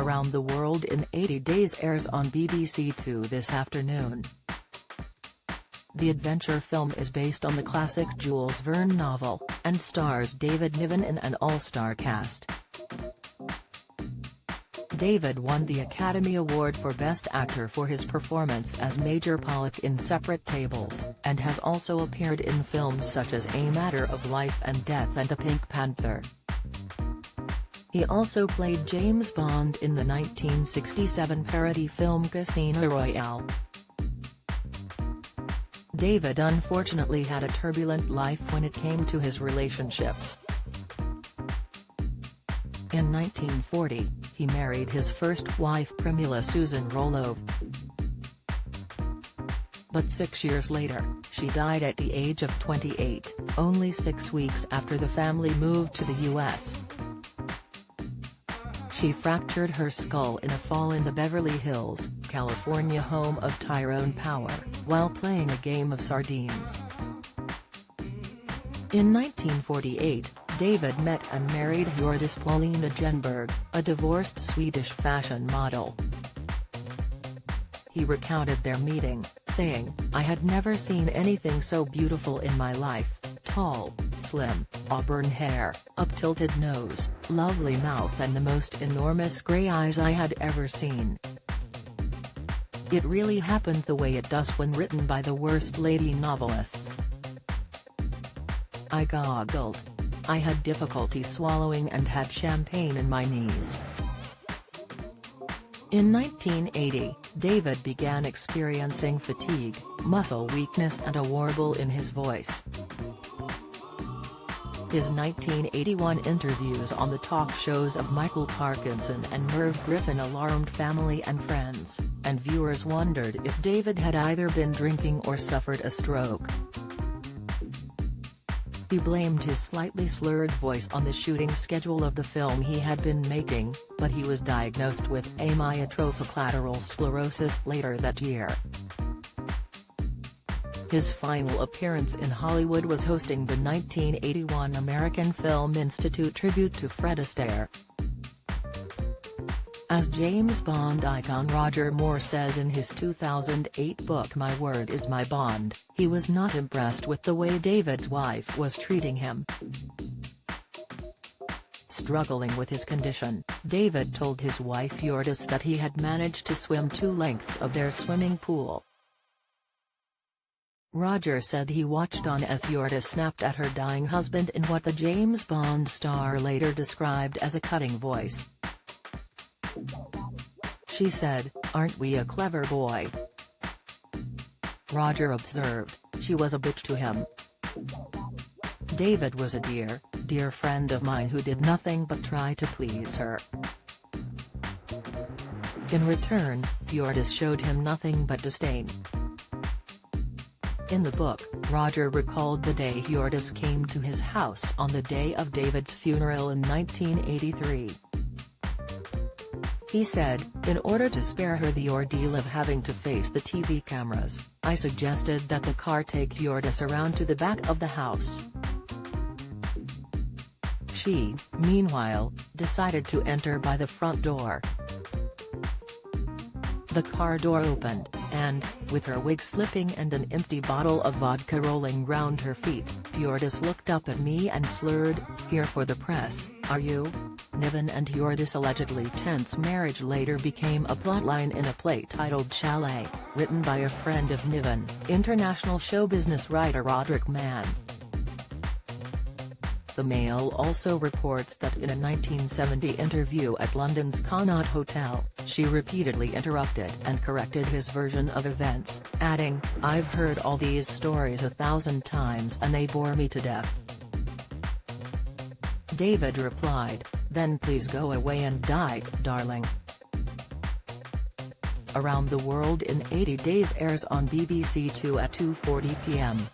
Around the World in 80 Days airs on BBC Two this afternoon. The adventure film is based on the classic Jules Verne novel, and stars David Niven in an all-star cast. David won the Academy Award for Best Actor for his performance as Major Pollock in Separate Tables, and has also appeared in films such as A Matter of Life and Death and The Pink Panther. He also played James Bond in the 1967 parody film Casino Royale. David unfortunately had a turbulent life when it came to his relationships. In 1940, he married his first wife Primula Susan Roloff. But 6 years later, she died at the age of 28, only 6 weeks after the family moved to the U.S. She fractured her skull in a fall in the Beverly Hills, California home of Tyrone Power, while playing a game of sardines. In 1948, David met and married Hjördis Paulina Genberg, a divorced Swedish fashion model. He recounted their meeting, saying, "I had never seen anything so beautiful in my life, tall, slim, auburn hair, up-tilted nose, lovely mouth and the most enormous grey eyes I had ever seen. It really happened the way it does when written by the worst lady novelists." I goggled. I had difficulty swallowing and had champagne in my knees. In 1980, David began experiencing fatigue, muscle weakness and a warble in his voice. His 1981 interviews on the talk shows of Michael Parkinson and Merv Griffin alarmed family and friends, and viewers wondered if David had either been drinking or suffered a stroke. He blamed his slightly slurred voice on the shooting schedule of the film he had been making, but he was diagnosed with amyotrophic lateral sclerosis later that year. His final appearance in Hollywood was hosting the 1981 American Film Institute tribute to Fred Astaire. As James Bond icon Roger Moore says in his 2008 book My Word Is My Bond, he was not impressed with the way David's wife was treating him. Struggling with his condition, David told his wife Hjördis that he had managed to swim 2 lengths of their swimming pool. Roger said he watched on as Hjördis snapped at her dying husband in what the James Bond star later described as a cutting voice. She said, "Aren't we a clever boy?" Roger observed, "She was a bitch to him. David was a dear friend of mine who did nothing but try to please her." In return, Hjördis showed him nothing but disdain. In the book, Roger recalled the day Hjördis came to his house on the day of David's funeral in 1983. He said, "In order to spare her the ordeal of having to face the TV cameras, I suggested that the car take Hjördis around to the back of the house. She, meanwhile, decided to enter by the front door. The car door opened, and, with her wig slipping and an empty bottle of vodka rolling round her feet, Hjördis looked up at me and slurred, 'Here for the press, are you?'" Niven and Hjördis' allegedly tense marriage later became a plotline in a play titled Chalet, written by a friend of Niven, international show business writer Roderick Mann. The Mail also reports that in a 1970 interview at London's Connaught Hotel, she repeatedly interrupted and corrected his version of events, adding, "I've heard all these stories 1,000 times and they bore me to death." David replied, "Then please go away and die, darling." Around the World in 80 Days airs on BBC Two at 2:40 p.m.